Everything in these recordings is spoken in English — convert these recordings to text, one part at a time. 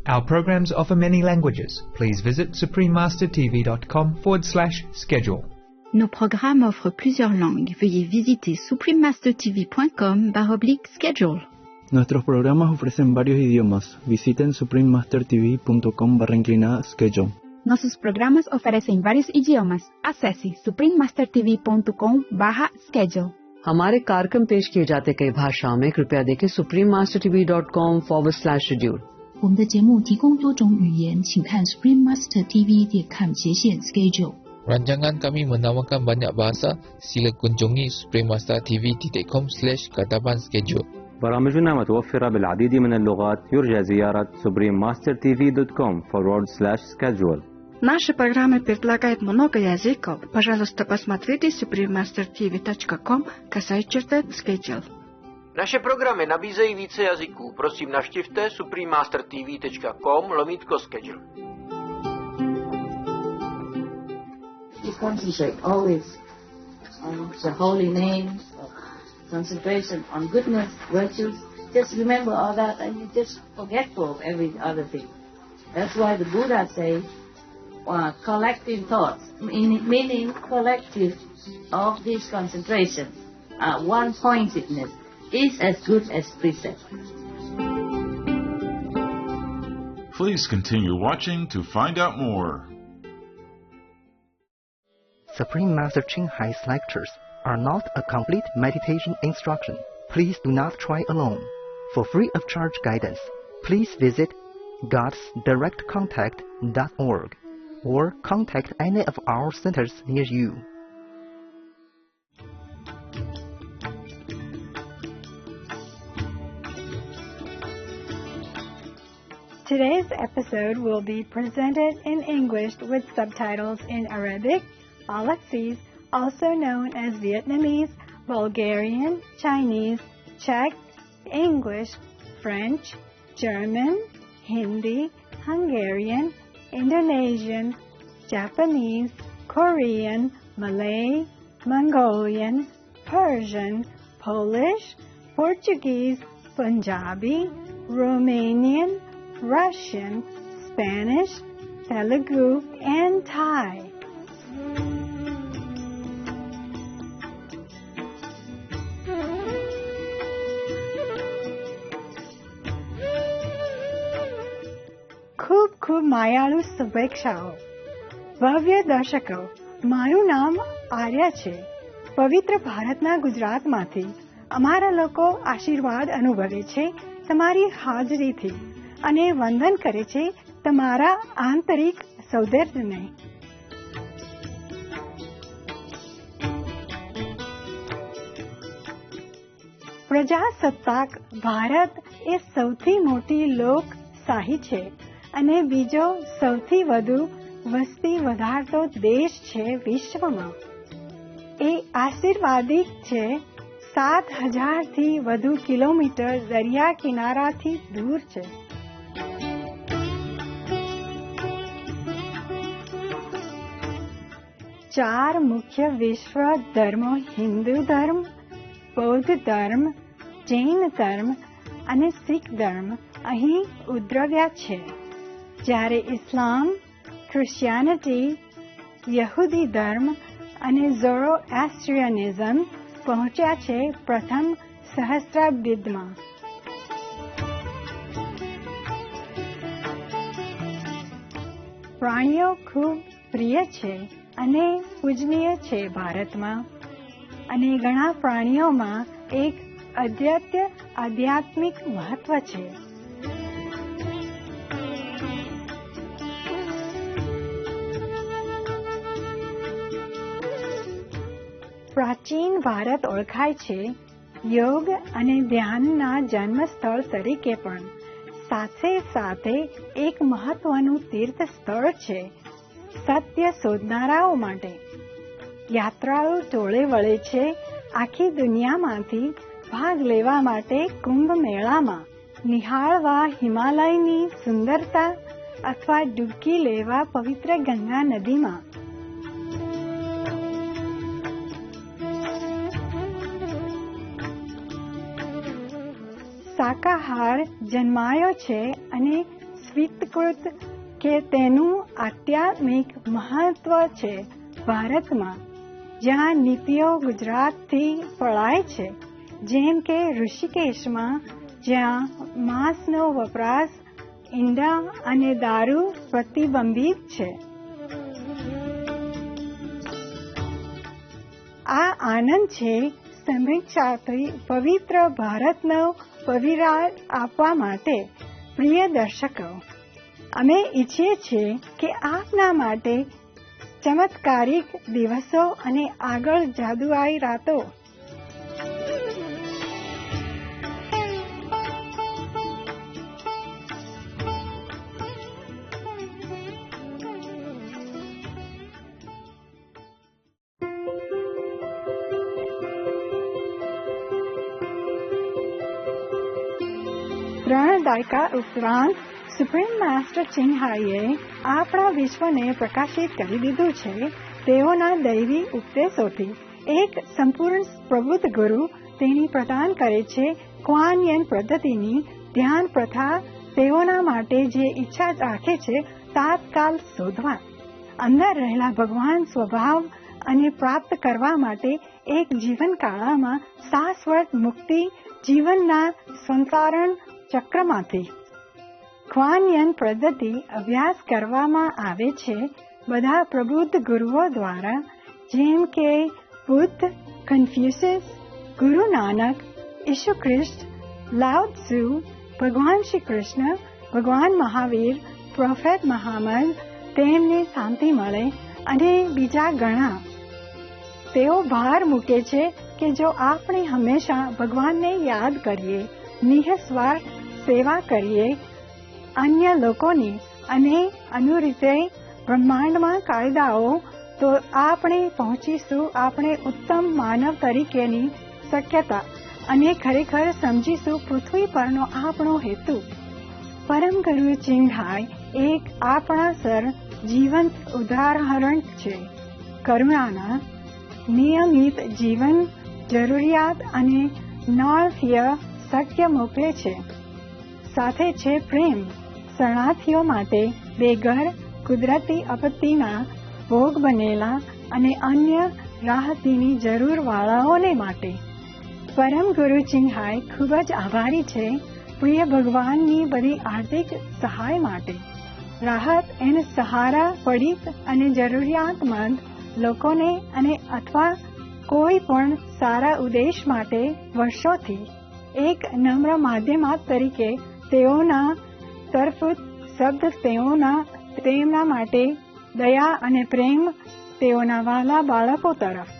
Our programs offer many languages. Please visit suprememastertv.com/schedule. Nos programmes offrent plusieurs langues. Veuillez visiter suprememastertv.com/schedule. Nuestros programas ofrecen varios idiomas. Visiten suprememastertv.com/schedule. Nossos programas oferecem vários idiomas. Acesse suprememastertv.com/schedule. हमारे कार्यक्रम पेश किए जाते कई भाषाओं में कृपया देखें suprememastertv.com/schedule。我们的节目提供多种语言，请看 suprememastertv.com/schedule。 Rancangan kami menawarkan banyak bahasa. Sila kunjungi suprememastertv.com/katapan-schedule. برامجنا متوفرة بالعديد من اللغات. يرجى زيارة suprememastertv.com/schedule. Наши программы предлагают много языков. Пожалуйста, посмотрите suprememastertv.com/schedule. Naše programy nabízejí více jazyků. Prosím, navštivte suprememastertv.com/schedule. You concentrate always on the holy names, concentration on goodness, virtues. Just remember all that and you just forgetful of every other thing. That's why the Buddha says collective thoughts, meaning collective of this concentration, one-pointedness, is as good as precept. Please continue watching to find out more. Supreme Master Ching Hai's lectures are not a complete meditation instruction. Please do not try alone. For free of charge guidance, please visit godsdirectcontact.org or contact any of our centers near you. Today's episode will be presented in English with subtitles in Arabic, Alexis, also known as Vietnamese, Bulgarian, Chinese, Czech, English, French, German, Hindi, Hungarian, Indonesian, Japanese, Korean, Malay, Mongolian, Persian, Polish, Portuguese, Punjabi, Romanian, Russian, Spanish, Telugu, and Thai. ખૂબ માયાળુ શુભેચ્છાઓ. ભવ્ય દર્શકો, મારું નામ આર્યા છે. પવિત્ર ભારતના ગુજરાતમાંથી અમારા લોકો આશીર્વાદ અનુભવે છે તમારી હાજરીથી અને વંદન કરે છે તમારા આંતરિક સૌંદર્યને. પ્રજાસત્તાક ભારત એ સૌથી મોટી લોકશાહી છે અને બીજો સૌથી વધુ વસ્તી વધારતો દેશ છે વિશ્વમાં. એ આશીર્વાદિક છે. 7,000 થી વધુ કિલોમીટર દરિયા કિનારાથી દૂર છે. ચાર મુખ્ય વિશ્વ ધર્મો હિન્દુ ધર્મ, બૌદ્ધ ધર્મ, જૈન ધર્મ અને શીખ ધર્મ અહીં ઉદ્ભવ્યા છે. જ્યારે ઇસ્લામ, ક્રિશ્ચિયાનિટી, યહૂદી ધર્મ અને ઝોરોએસ્ટ્રિયનિઝમ પહોંચ્યા છે પ્રથમ સહસ્ત્રાબ્દીમાં. પ્રાણીઓ ખૂબ પ્રિય છે અને પૂજનીય છે ભારતમાં. અને ઘણા પ્રાણીઓમાં એક અદ્વિતીય આધ્યાત્મિક મહત્વ છે. પ્રાચીન ભારત ઓળખાય છે યોગ અને ધ્યાનના જન્મસ્થળ તરીકે પણ. સાથે સાથે એક મહત્વનું તીર્થ સ્થળ છે સત્ય શોધનારાઓ માટે. યાત્રાળુ ટોળે વળે છે આખી દુનિયામાંથી ભાગ લેવા માટે કુંભ મેળામાં, નિહાળવા હિમાલયની સુંદરતા અથવા ડૂબકી લેવા પવિત્ર ગંગા નદીમાં. શાકાહાર જન્માયો છે અને સ્વીકૃત કે તેનું આધ્યાત્મિક મહત્વ છે. ભારતમાં જ્યાં નીતિઓ ગુજરાતથી પળાય છે, જેમ કે ઋષિકેશમાં જ્યાં માંસનો વપરાશ, ઈંડા અને દારૂ પ્રતિબંધિત છે. આ આનંદ છે સમીક્ષાથી પવિત્ર ભારતનો પવિરાટ આપવા માટે. પ્રિય દર્શકો, અમે ઈચ્છીએ છીએ કે આપના માટે ચમત્કારિક દિવસો અને આગળ જાદુઆઈ રાતો. ત્રણ દાયકા ઉપરાંત સુપ્રીમ માસ્ટર ચિન્હાઈએ આપણા વિશ્વને પ્રકાશિત કરી દીધું છે. તેઓના દૈવી ઉપદેશોથી એક સંપૂર્ણ પ્રબુદ્ધ ગુરુ તેની પ્રદાન કરે છે. ક્વાન યન પદ્ધતિની ધ્યાન પ્રથા તેઓના માટે જે ઈચ્છા રાખે છે તાત્કાલ શોધવા, અંદર રહેલા ભગવાન સ્વભાવ અને પ્રાપ્ત કરવા માટે એક જીવનકાળમાં શાશ્વત મુક્તિ જીવનના સંસારણ ચક્રમાંથી. ક્વાન યન પદ્ધતિ અભ્યાસ કરવામાં આવે છે બધા પ્રબુદ્ધ ગુરુઓ દ્વારા, જેમ કે બુદ્ધ, કન્ફ્યુશિયસ, ગુરુ નાનક, ઈસુ ખ્રિસ્ત, લાઓ ત્સુ, ભગવાન શ્રી કૃષ્ણ, ભગવાન મહાવીર, પ્રોફેટ મહામદ, તેમને શાંતિ મળે અને બીજા ઘણા. તેઓ ભાર મૂકે છે કે જો આપણે હંમેશા ભગવાનને યાદ કરીએ, નિઃસ્વાર્થ સેવા કરીએ અન્ય લોકોની અને અનુરીતે બ્રહ્માંડમાં કાયદાઓ, તો આપણે પહોંચીશું આપણે ઉત્તમ માનવ તરીકેની શક્યતા અને ખરેખર સમજીશું પૃથ્વી પરનો આપણો હેતુ. પરમ ગુરુ ચિન્હાઈ એક આપણા સર જીવંત ઉદાહરણ છે. કરુણાના નિયમિત જીવન જરૂરિયાત અને નાળકીય સત્ય મોકલે છે. સાથે છે પ્રેમ, શરણાર્થીઓ માટે બેઘર, કુદરતી આપત્તિના ભોગ બનેલા અને અન્ય રાહતની જરૂર વાળાઓને માટે. પરમ ગુરુ ચિન્હાઈ ખૂબ જ આભારી છે પ્રિય ભગવાનની બધી આર્થિક સહાય માટે. રાહત એને સહારા પીડિત અને જરૂરિયાતમંદ લોકોને અને અથવા કોઈ પણ સારા ઉદ્દેશ માટે વર્ષોથી એક નમ્ર માધ્યમ તરીકે તેઓના તરફ શબ્દ તેમના માટે દયા અને પ્રેમ તેઓના વહાલા બાળકો તરફ.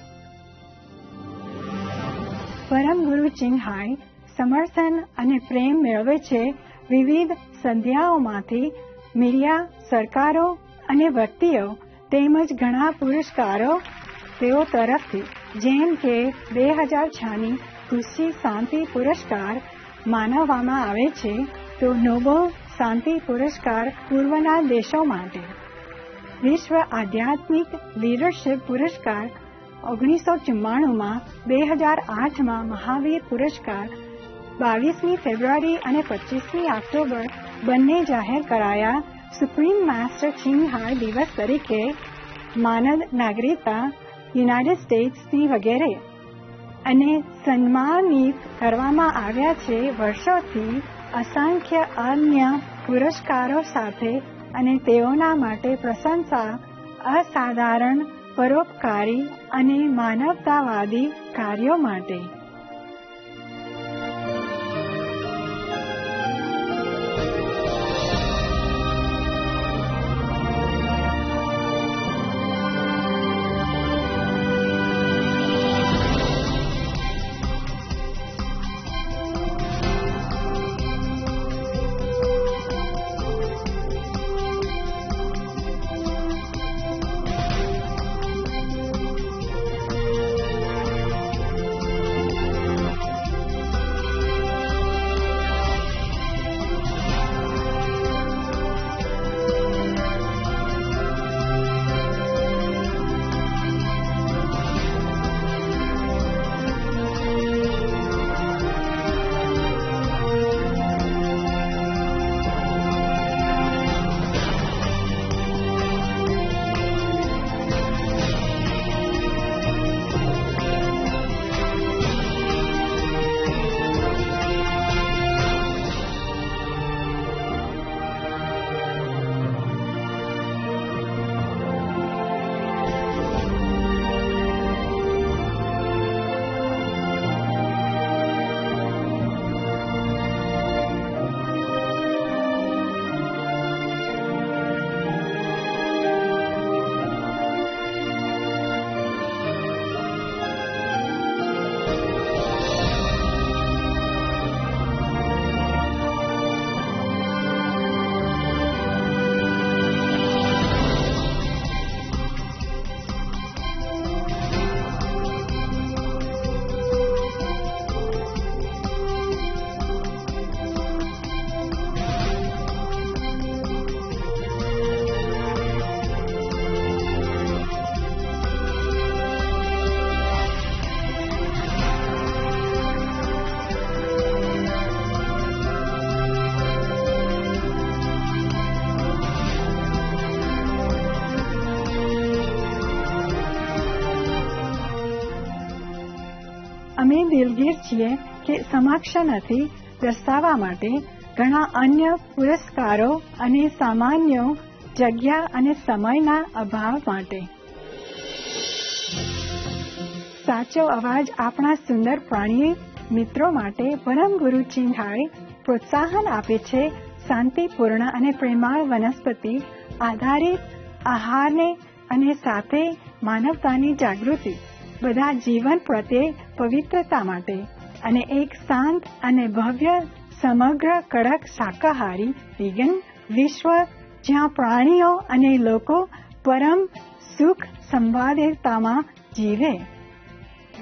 પરમ ગુરુ ચિન્હાઈ સમર્થન અને પ્રેમ મેળવે છે વિવિધ સંધ્યાઓમાંથી, મીડિયા, સરકારો અને વ્યક્તિઓ તેમજ ઘણા પુરસ્કારો તેઓ તરફથી, જેમ કે 2006ની ખુશી શાંતિ પુરસ્કાર માનવામાં આવે છે, તો નોબેલ શાંતિ પુરસ્કાર પૂર્વના દેશો માટે, વિશ્વ આધ્યાત્મિક લીડરશિપ પુરસ્કાર 1994માં, 2008માં મહાવીર પુરસ્કાર 22મી ફેબ્રુઆરી અને 25મી ઓક્ટોબર બંને જાહેર કરાયા સુપ્રીમ માસ્ટર ચિન્હાઈ દિવસ તરીકે. માનદ નાગરિકતા યુનાઇટેડ સ્ટેટ્સની વગેરે અને સન્માનિત કરવામાં આવ્યા છે વર્ષોથી અસંખ્ય અન્ય પુરસ્કારો સાથે. અને તેઓના માટે પ્રશંસા અસાધારણ પરોપકારી અને માનવતાવાદી કાર્યો માટે. દિલગીર છીએ કે સમક્ષ નથી દર્શાવવા માટે ઘણા અન્ય પુરસ્કારો અને સામાન્ય જગ્યા અને સમયના અભાવ માટે. સાચો અવાજ આપણા સુંદર પ્રાણી મિત્રો માટે પરમ ગુરુ ચિન્હાઈ પ્રોત્સાહન આપે છે શાંતિપૂર્ણ અને પ્રેમાળ વનસ્પતિ આધારિત આહારને અને સાથે માનવતાની જાગૃતિ, બધા જીવન પ્રત્યે પવિત્રતા માટે અને એક શાંત અને ભવ્ય સમગ્ર કડક શાકાહારી વિગન વિશ્વ જ્યાં પ્રાણીઓ અને લોકો પરમ સુખ સંવાદિતામાં જીવે.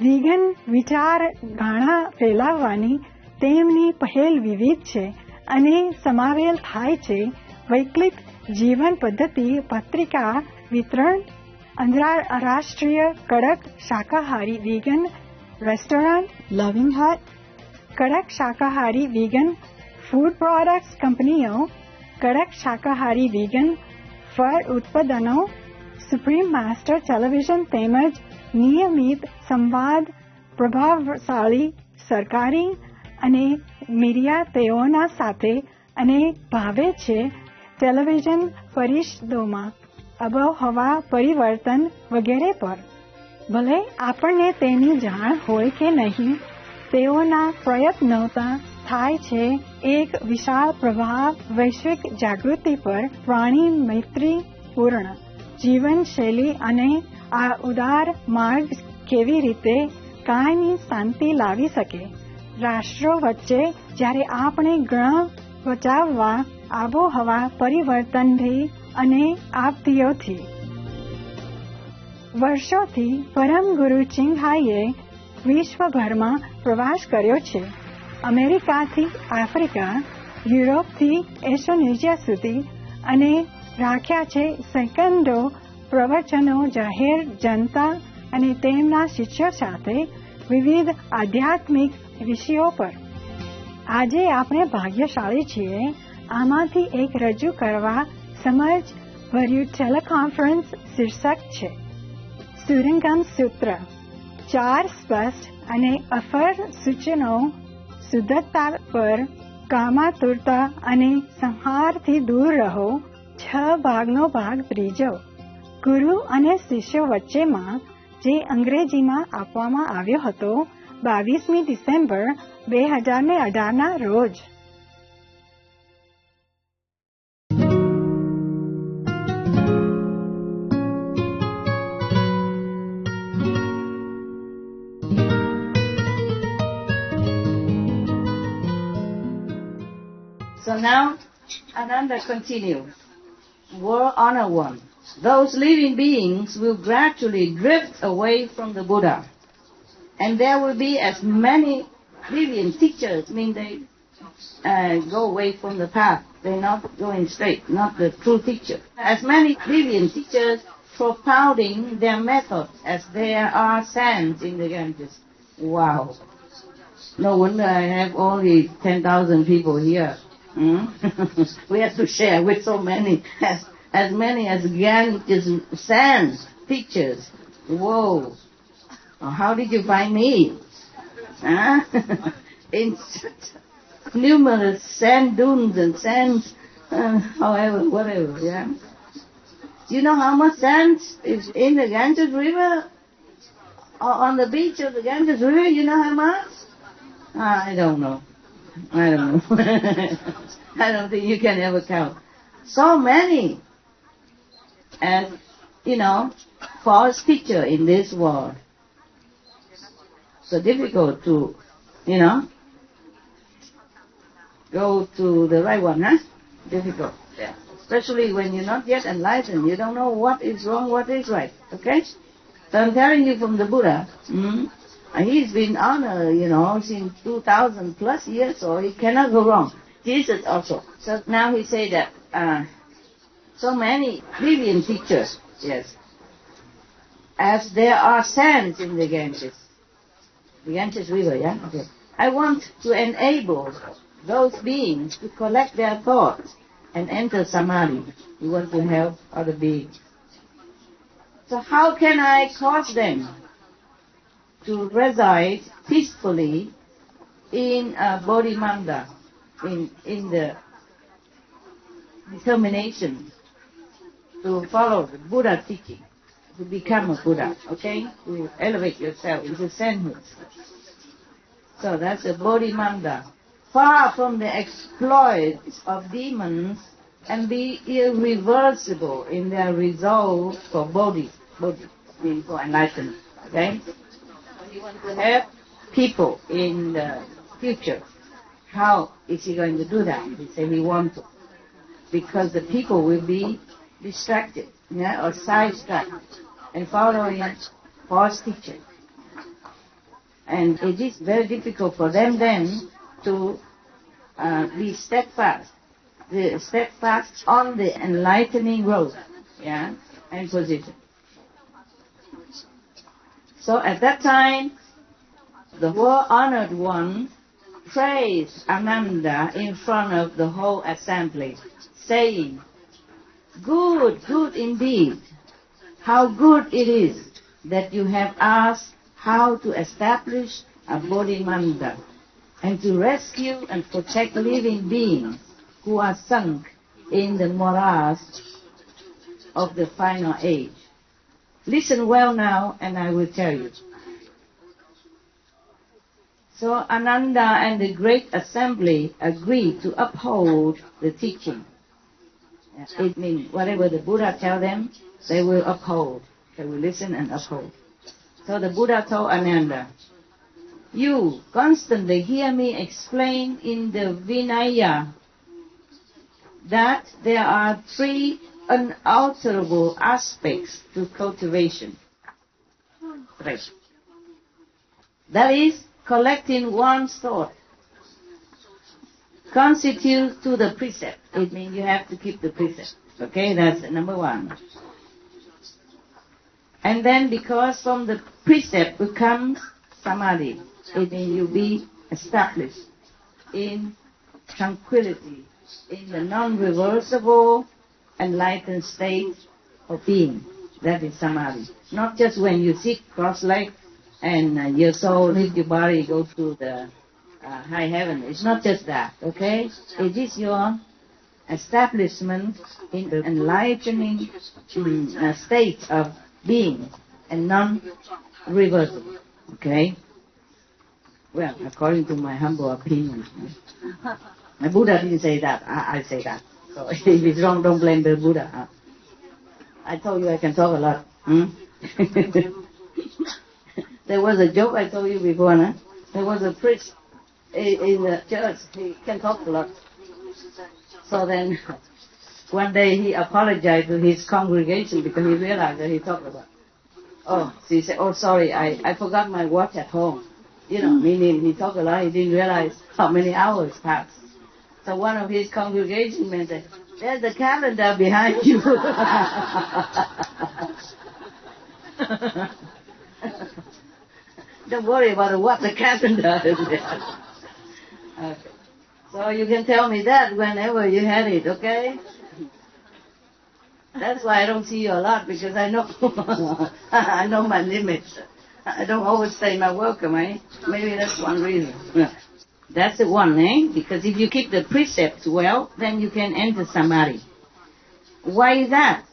વિગન વિચાર ઘણા ફેલાવવાની તેમની પહેલ વિવિધ છે અને સમાવેલ થાય છે વૈકલ્પિક જીવન પદ્ધતિ પત્રિકા વિતરણ, આંતરરાષ્ટ્રીય કડક શાકાહારી વિગન રેસ્ટોરન્ટ લવિંગ હટ, કડક શાકાહારી વિગન ફૂડ પ્રોડક્ટ્સ કંપનીઓ, કડક શાકાહારી વિગન ફળ ઉત્પાદનો, સુપ્રીમ માસ્ટર ટેલિવિઝન તેમજ નિયમિત સંવાદ પ્રભાવશાળી સરકારી અને મીડિયા તેઓના સાથે અને ભાવે છે ટેલિવિઝન પરિષદોમાં આબોહવા પરિવર્તન વગેરે પર. ભલે આપણને તેની જાણ હોય કે નહીં, તેઓના પ્રયત્નોતા થાય છે એક વિશાળ પ્રભાવ વૈશ્વિક જાગૃતિ પર પ્રાણી મૈત્રીપૂર્ણ જીવનશૈલી અને આ ઉદાર માર્ગ કેવી રીતે કાયમી શાંતિ લાવી શકે. રાષ્ટ્રો વચ્ચે જ્યારે આપણે ગ્રહ બચાવવા આબોહવા પરિવર્તનથી અને આપત્તિઓથી વર્ષોથી પરમ ગુરુ ચિન્હાઈએ વિશ્વભરમાં પ્રવાસ કર્યો છે. અમેરિકાથી આફ્રિકા, યુરોપથી એશિયા સુધી અને રાખ્યા છે સેકન્ડો પ્રવચનો જાહેર જનતા અને તેમના શિષ્યો સાથે વિવિધ આધ્યાત્મિક વિષયો પર. આજે આપણે ભાગ્યશાળી છીએ આમાંથી એક રજૂ કરવા સમજ ભર્યું ટેલિકોન્ફરન્સ શીર્ષક છે સુરંગમ સૂત્ર. 4 સ્પષ્ટ અને અફર સૂચનો શુદ્ધતા પર, કામાતુરતા અને સંહારથી દૂર રહો. 6 ભાગનો ભાગ ત્રીજો. ગુરુ અને શિષ્યો વચ્ચેમાં જે અંગ્રેજીમાં આપવામાં આવ્યો હતો 22મી ડિસેમ્બર 2018ના રોજ. So now, Ananda continues. War honor one. Those living beings will gradually drift away from the Buddha. And there will be as many deviant teachers, they go away from the path. They're not going straight, not the true teacher. As many deviant teachers propounding their methods as there are sands in the Ganges. Wow. No wonder I have only 10,000 people here. We have to share with so many. As many as Ganges sands, pictures. Whoa. How did you find me? In numerous sand dunes and sands, however, whatever, yeah. Do you know how much sand is in the Ganges River? Or on the beach of the Ganges River, you know how much? I don't know. I don't think you can ever count. So many. And, false teacher in this world. So difficult to, go to the right one, huh? Difficult. Yeah. Especially when you're not yet enlightened. You don't know what is wrong, what is right. Okay? So I'm telling you from the Buddha, he's been honored, since 2,000 plus years, so he cannot go wrong. Jesus also. So now he say that, so many deviant teachers, yes, as there are sands in the Ganges River, yeah? Okay. I want to enable those beings to collect their thoughts and enter samadhi. We want to help other beings. So how can I cause them to reside peacefully in Bodhimanda, in the determination to follow the Buddha teaching, to become a Buddha, okay? To elevate yourself into sainthood. So that's a Bodhimanda. Far from the exploits of demons, and be irreversible in their resolve for Bodhi means for enlightenment, okay? You want to help people in the future. How is he going to do that? He said he wants to. Because the people will be distracted, or sidetracked, and following false teaching. And it is very difficult for them then to be steadfast on the enlightening road, and position. So at that time, the World Honored One praised Ananda in front of the whole assembly, saying, "Good, good indeed. How good it is that you have asked how to establish a Bodhimanda and to rescue and protect living beings who are sunk in the morass of the final age. Listen well now, and I will tell you." So Ananda and the great assembly agreed to uphold the teaching. It means whatever the Buddha tells them, they will uphold. They will listen and uphold. So the Buddha told Ananda, "You constantly hear me explain in the Vinaya that there are 3 unalterable aspects to cultivation. That is, collecting one's thought constitutes to the precept. It means you have to keep the precept. Okay, that's number 1. And then because from the precept becomes samadhi, it means you be established in tranquility, in the non-reversible enlightened state of being. That is samadhi. Not just when you sit cross-legged and your soul leaves your body, go to the high heaven. It's not just that, okay? It is your establishment in the enlightening state of being and non-reversible, okay? Well, according to my humble opinion. My Buddha didn't say that, I say that. So if it's wrong, don't blame the Buddha. I told you I can talk a lot. There was a joke I told you before, no? There was a priest in the church, he can talk a lot. So then, one day he apologized to his congregation because he realized that he talked a lot. Oh, so he said, "Oh, sorry, I forgot my watch at home." You know, meaning he talked a lot, he didn't realize how many hours passed. So one of his congregation men said, "There's the calendar behind you." Don't worry about what the calendar is there. Okay. So you can tell me that whenever you had it, okay? That's why I don't see you a lot, because I know I know my limits. I don't always say my welcome, eh? Maybe that's one reason. Yeah. That's the one, eh? Because if you keep the precepts well, then you can enter samadhi. Why is that?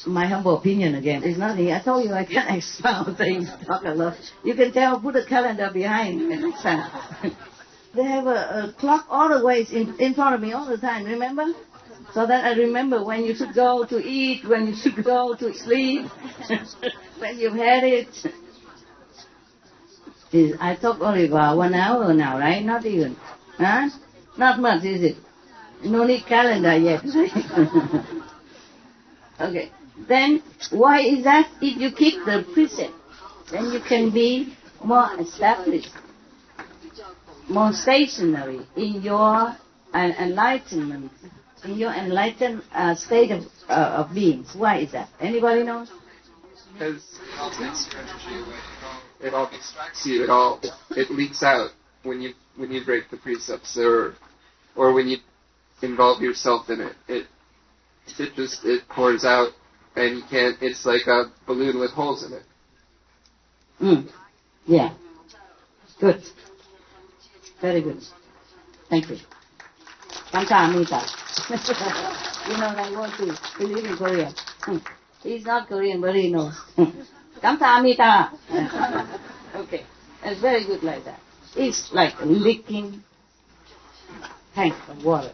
My humble opinion again. It's nothing. I told you I can't expound things, talk a lot. You can tell, put a calendar behind. They have a clock always in front of me all the time, remember? So that I remember when you should go to eat, when you should go to sleep, when you've had it. I talk only about 1 hour now, right? Not even. Huh? Not much, is it? No need calendar yet. Okay. Then, why is that? If you keep the precept, then you can be more established, more stationary in your enlightenment, in your enlightened state of being. Why is that? Anybody knows? Because it all distracts you. It leaks out when you break the precepts, or when you involve yourself in it. It pours out, and you can't. It's like a balloon with holes in it. Yeah. Good. Very good. Thank you. Kamsahamnida. You know, I want to live in Korea. He's not Korean, but he knows. Kamsahamnida. Okay. It's very good like that. It's like a leaking tank of water.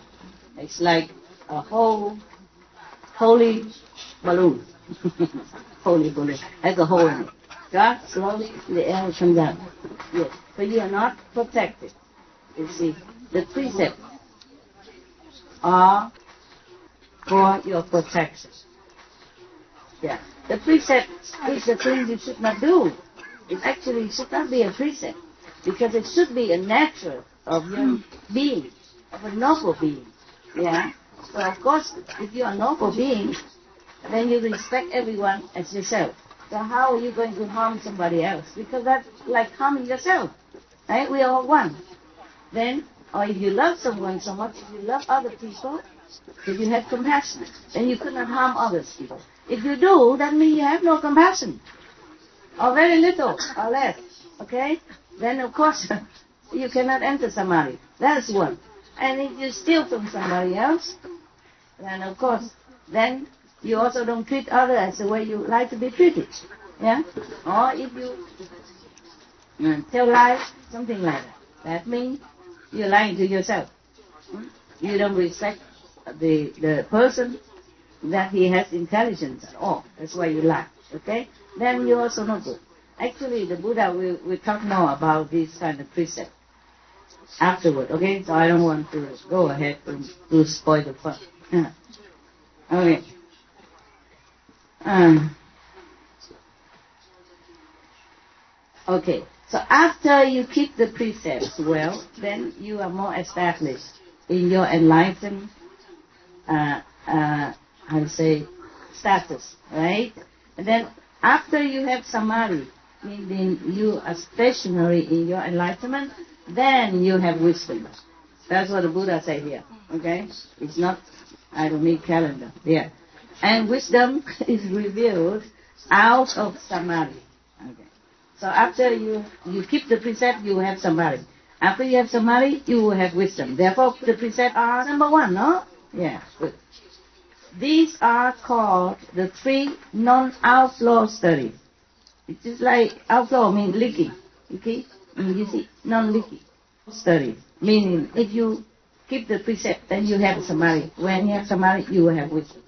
It's like a whole holy balloon. Holy balloon. Has a hole in it. God, slowly the air comes out. Yes. But you are not protected. You see, the precepts are for your protection. Yeah. The precept is the thing you should not do. It actually should not be a precept, because it should be a natural of your being, of a noble being. Yeah. So of course, if you are a noble being, then you respect everyone as yourself. So how are you going to harm somebody else? Because that's like harming yourself. Right? We are all one. Then, or if you love someone so much, if you love other people, if you have compassion, then you could not harm others people. If you do, that means you have no compassion. Or very little, or less. Okay? Then of course, you cannot enter samadhi. That's one. And if you steal from somebody else, then of course, then you also don't treat others as the way you like to be treated. Yeah? Or if you tell lies, something like that. That means you're lying to yourself. You don't respect the person, that he has intelligence at all. That's why you lie. Okay? Then you're also not good. Actually, the Buddha will talk more about this kind of precept afterward. Okay? So I don't want to go ahead to spoil the fun. Okay. Okay, so after you keep the precepts well, then you are more established in your enlightened, status, right? And then after you have samadhi, meaning you are stationary in your enlightenment, then you have wisdom. That's what the Buddha said here, okay? It's not, I don't need calendar, yeah. And wisdom is revealed out of samadhi. Okay. So after you keep the precept, you have samadhi. After you have samadhi, you will have wisdom. Therefore, the precepts are number one, no? Yeah, good. These are called the three non-outflow studies. It is like outflow means leaking. Okay? You see, non-leaking studies. Meaning, if you keep the precept, then you have samadhi. When you have samadhi, you will have wisdom.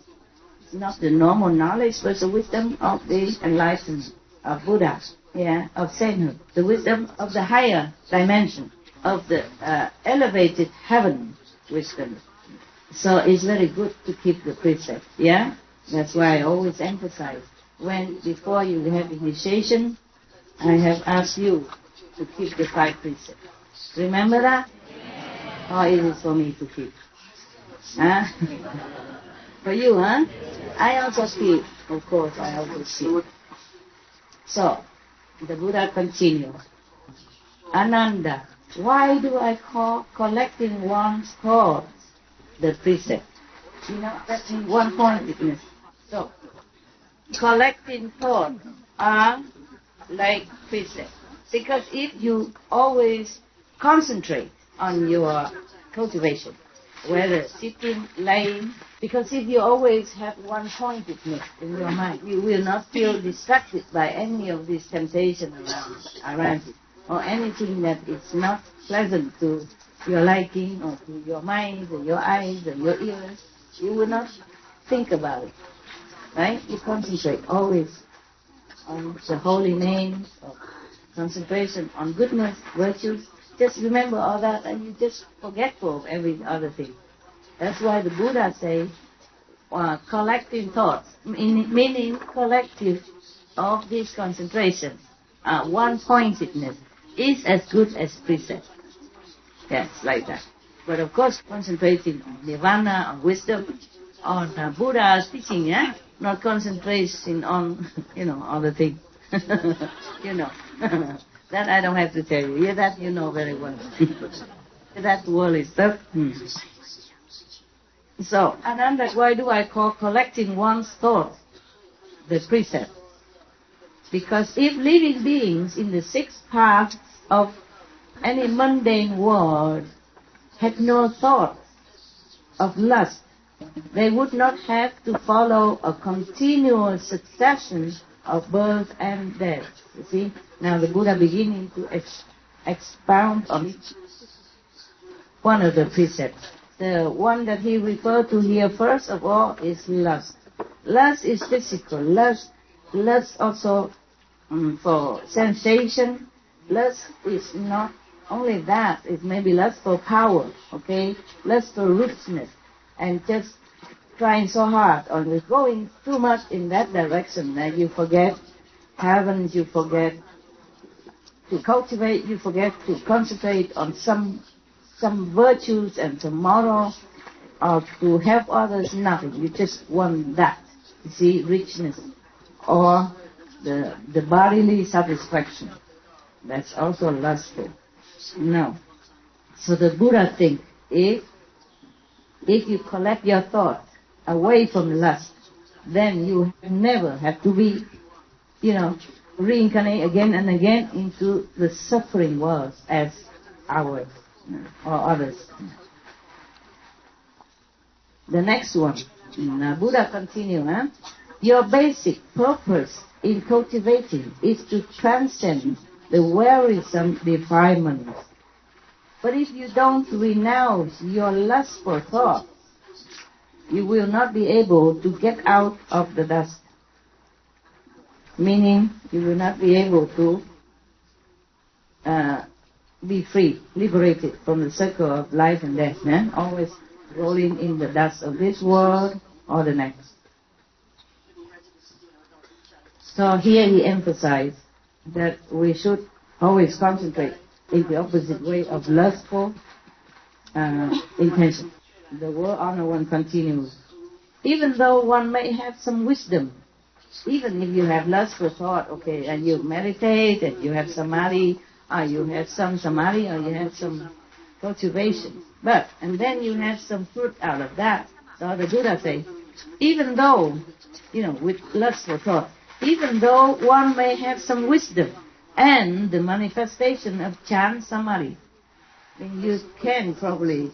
It's not the normal knowledge, but the wisdom of the enlightened, of Buddha, yeah, of sainthood, the wisdom of the higher dimension, of the elevated heaven wisdom. So it's very good to keep the precept, yeah? That's why I always emphasize, before you have initiation, I have asked you to keep the 5 precepts. Remember that? Or is it for me to keep? Huh? For you, huh? I also keep, of course, I also keep. So, the Buddha continues. Ananda, why do I call collecting one's thoughts the precept? You know, that means one-pointedness. So, collecting thoughts are like precepts. Because if you always concentrate on your cultivation, whether sitting, lying, because if you always have one-pointedness in your mind, you will not feel distracted by any of these temptations around you, or anything that is not pleasant to your liking, or to your mind, or your eyes, or your ears. You will not think about it, right? You concentrate always on the holy names, or concentration on goodness, virtues. Just remember all that, and you just forgetful of every other thing. That's why the Buddha says, collecting thoughts, meaning collective of this concentration, one-pointedness, is as good as precept. Yes, like that. But of course, concentrating on nirvana, on wisdom, on Buddha's teaching, yeah? Not concentrating on, other things. That I don't have to tell you. Yeah, that you know very well. That worldly stuff. So, Ananda, why do I call collecting one's thoughts the precept? Because if living beings in the 6 paths of any mundane world had no thought of lust, they would not have to follow a continual succession of birth and death. You see, now the Buddha beginning to expound on one of the precepts. The one that he referred to here first of all is lust. Lust is physical. Lust also for sensation. Lust is not only that, it may be lust for power, okay? Lust for richness, and just trying so hard or going too much in that direction that you forget heaven, you forget to cultivate, you forget to concentrate on some virtues and some moral, or to help others, nothing. You just want that, you see, richness, or the bodily satisfaction. That's also lustful. No. So the Buddha thinks, if you collect your thought away from lust, then you never have to be, reincarnate again and again into the suffering world as ours or others. The next one, Buddha continue, your basic purpose in cultivating is to transcend the wearisome defilements. But if you don't renounce your lustful thoughts, you will not be able to get out of the dust. Meaning, you will not be able to be free, liberated from the circle of life and death, always rolling in the dust of this world or the next. So here he emphasized that we should always concentrate in the opposite way of lustful intention. The word honor one continues. Even though one may have some wisdom, even if you have lustful thought, okay, and you meditate, and you have samadhi, or you have some samadhi, or you have some cultivation, and then you have some fruit out of that. So the Buddha says, even though, with lustful thought, even though one may have some wisdom and the manifestation of Chan Samadhi, then you can probably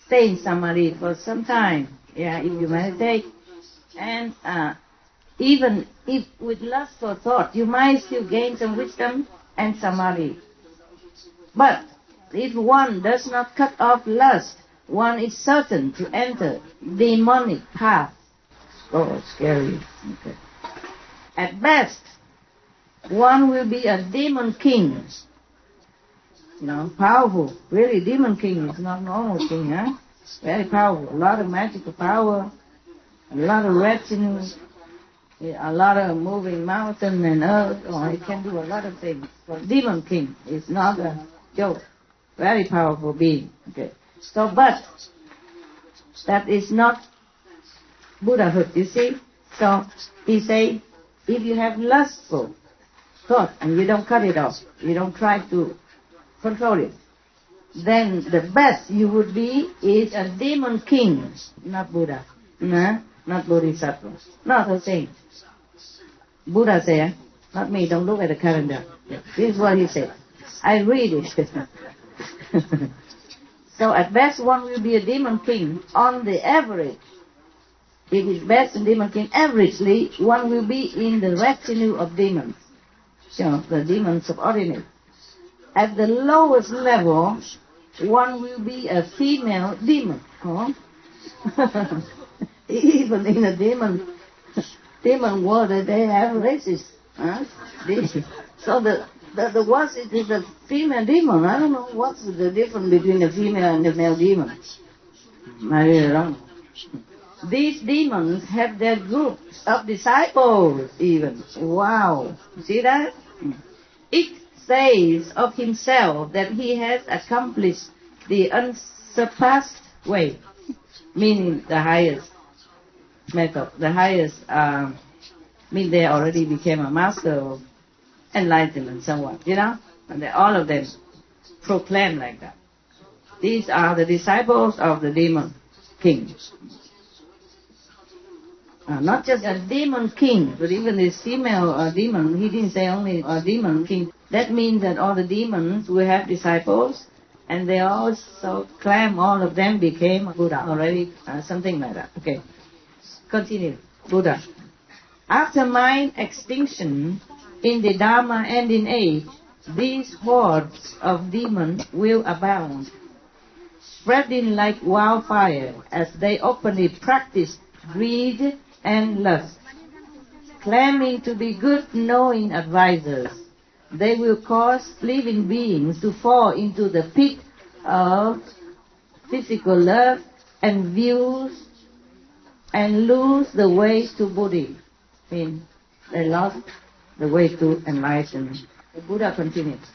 stay in Samadhi for some time, if you meditate, and even if with lustful thought, you might still gain some wisdom and Samadhi. But if one does not cut off lust, one is certain to enter demonic path. Oh, scary. Okay. At best, one will be a demon king. Powerful. Really, demon king is not normal king, Very powerful. A lot of magical power, a lot of retinue, a lot of moving mountain and earth. He can do a lot of things. But demon king is not a joke. Very powerful being. Okay. So, but that is not Buddhahood, you see. So he say, if you have lustful thought and you don't cut it off, you don't try to control it, then the best you would be is a demon king, not Buddha, not Bodhisattva, not a saint. Buddha said, not me, don't look at the calendar. This is what he said. I read it. So at best one will be a demon king on the average. If it's best in demon king, averagely one will be in the retinue of demons. The demons subordinate. At the lowest level, one will be a female demon. Even in the demon world, they have races. So the worst is a female demon. I don't know what's the difference between the female and the male demon. I really don't know. These demons have their groups of disciples even. Wow. See that? It says of himself that he has accomplished the unsurpassed way, meaning the highest method, the highest, they already became a master of enlightenment somewhat, and all of them proclaim like that. These are the disciples of the demon king. Not just a demon king, but even this female demon, he didn't say only a demon king. That means that all the demons will have disciples, and they also claim all of them became Buddha already, something like that. Okay, continue. Buddha. After mind extinction in the Dharma and in age, these hordes of demons will abound, spreading like wildfire as they openly practice greed and lust. Claiming to be good knowing advisors, they will cause living beings to fall into the pit of physical love and views and lose the way to Buddha. I mean, they lost the way to enlightenment. The Buddha continues.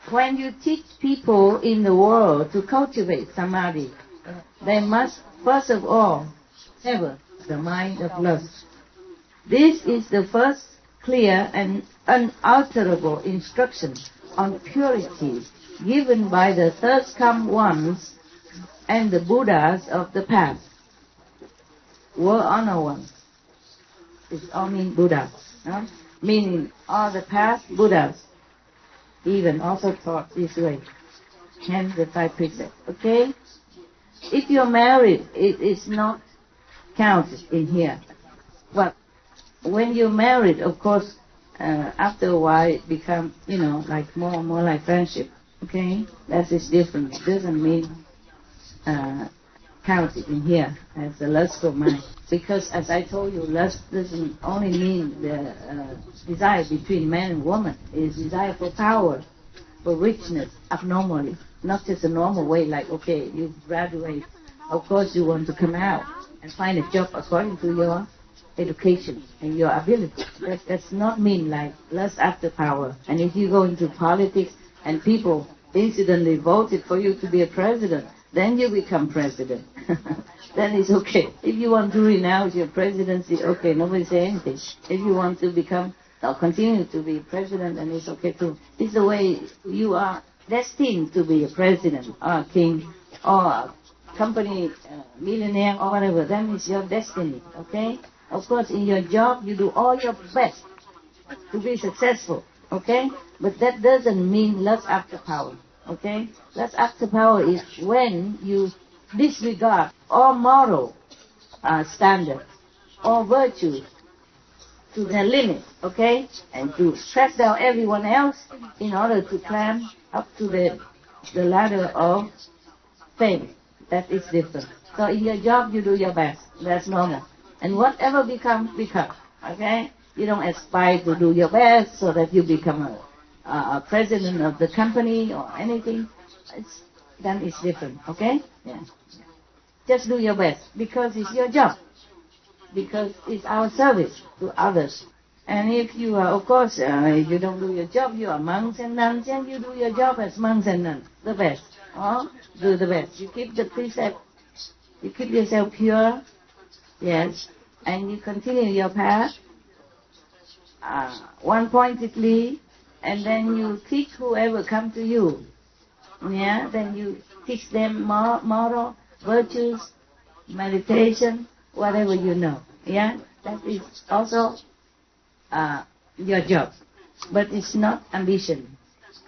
When you teach people in the world to cultivate samadhi, they must first of all sever the mind of lust. This is the first clear and unalterable instruction on purity given by the third come ones and the Buddhas of the past. Were honor ones. It all means Buddhas. No? Meaning all the past Buddhas even also taught this way. Hence the 5 precepts. Okay? If you're married, it is not counted in here. But when you're married, of course, after a while it becomes, like more and more like friendship. Okay? That is different. It doesn't mean counted in here as the lustful mind. Because as I told you, lust doesn't only mean the desire between man and woman. It is desire for power, for richness, abnormally. Not just a normal way like, okay, you graduate. Of course you want to come out and find a job according to your education and your ability. That does not mean like lust after power. And if you go into politics and people incidentally voted for you to be a president, then you become president. Then it's okay. If you want to renounce your presidency, okay, nobody say anything. If you want to become or continue to be president, then it's okay too. It's the way you are destined to be a president or a king or a company millionaire or whatever. Then it's your destiny, okay? Of course, in your job, you do all your best to be successful, okay? But that doesn't mean lust after power, okay? Lust after power is when you disregard all moral standards, all virtues to their limit, okay? And to stress down everyone else in order to climb up to the ladder of fame. That is different. So in your job, you do your best. That's normal. And whatever become, okay? You don't aspire to do your best so that you become a president of the company or anything. Then it's different, okay? Yeah. Just do your best because it's your job. Because it's our service to others. And if you are, of course, you don't do your job, you are monks and nuns, and you do your job as monks and nuns, the best. Oh, do the best. You keep the precept, you keep yourself pure, yes, and you continue your path one-pointedly, and then you teach whoever come to you. Yeah, then you teach them moral virtues, meditation, whatever you know. Yeah, that is also your job. But it's not ambition,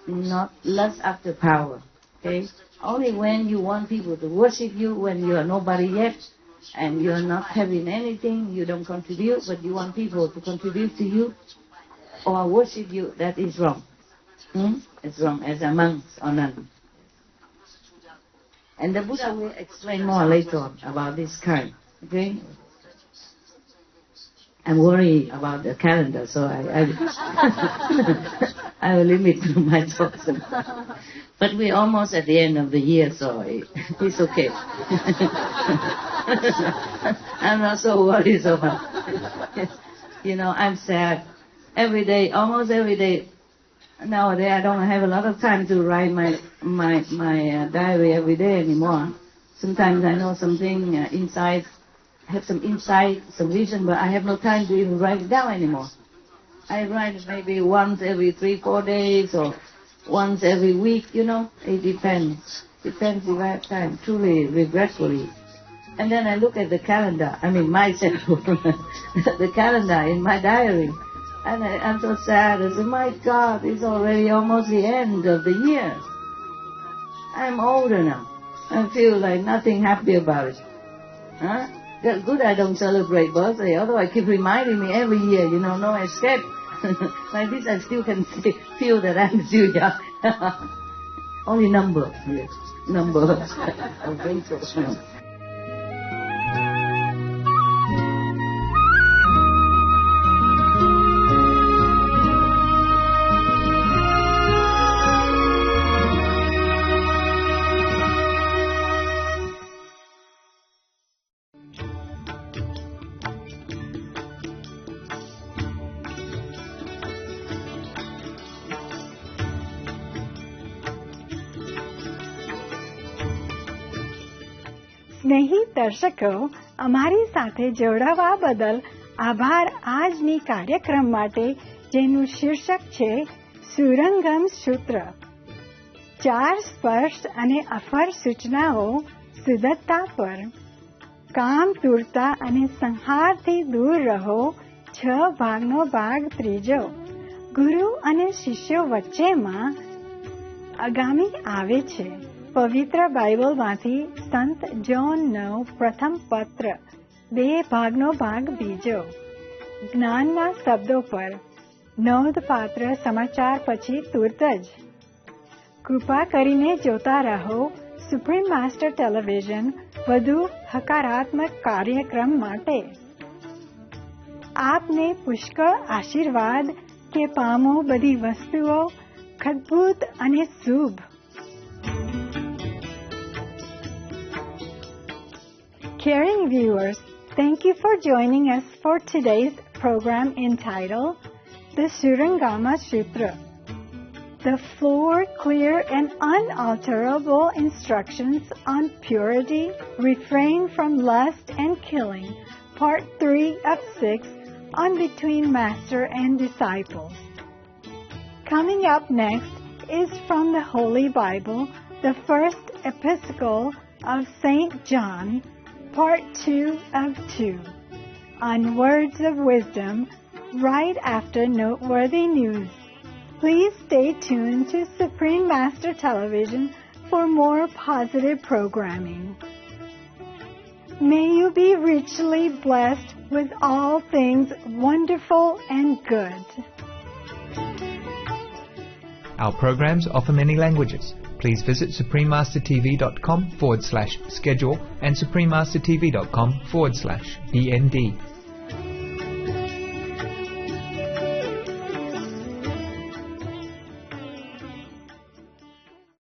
not lust after power. Okay? Only when you want people to worship you, when you are nobody yet, and you are not having anything, you don't contribute, but you want people to contribute to you or worship you, that is wrong. It's wrong as a monk or nun. And the Buddha will explain more later on about this kind. Okay? I'm worried about the calendar, so I will limit to my thoughts. But we're almost at the end of the year, so it's okay. I'm not so worried so much. I'm sad. Every day, almost every day. Nowadays, I don't have a lot of time to write my diary every day anymore. Sometimes I know something inside, have some insight, some vision, but I have no time to even write it down anymore. I write maybe once every 3-4 days or once every week, It depends. Depends if I have time, truly, regretfully. And then I look at the calendar, myself, the calendar in my diary. And I'm so sad. I say, my God, it's already almost the end of the year. I'm older now. I feel like nothing happy about it. Huh? That's good I don't celebrate birthday, otherwise I keep reminding me every year, no escape. Like this I still can feel that I'm still young. Only number, yes. Number of wrinkles. સ્નેહી દર્શકો, અમારી સાથે જોડાવા બદલ આભાર. આજની કાર્યક્રમ માટે જેનું શીર્ષક છે સુરંગમ સૂત્ર. 4 સ્પર્શ અને અફર સૂચનાઓ સુદત્તા પર. કામ, તૂરતા અને સંહારથી દૂર રહો. 6 ભાગનો ભાગ ત્રીજો. ગુરુ અને શિષ્યો વચ્ચેમાં આગામી આવે છે. પવિત્ર બાઇબલમાંથી સંત જોનનો પ્રથમ પત્ર 2 ભાગનો ભાગ બીજો. જ્ઞાનના શબ્દો પર નોંધપાત્ર સમાચાર પછી તુરત જ. કૃપા કરીને જોતા રહો સુપ્રીમ માસ્ટર ટેલિવિઝન વધુ હકારાત્મક કાર્યક્રમ માટે. આપને પુષ્કળ આશીર્વાદ કે પામો બધી વસ્તુઓ અદ્ભુત અને શુભ. Caring viewers, thank you for joining us for today's program entitled The Surangama Sutra. The 4 clear and unalterable instructions on purity, refrain from lust and killing, part 3 of 6 on Between Master and Disciples. Coming up next is from the Holy Bible, the first epistle of St. John, Part 2 of 2, on words of wisdom, right after noteworthy news. Please stay tuned to Supreme Master Television for more positive programming. May you be richly blessed with all things wonderful and good. Our programs offer many languages. Please visit suprememastertv.com/schedule and suprememastertv.com/DND.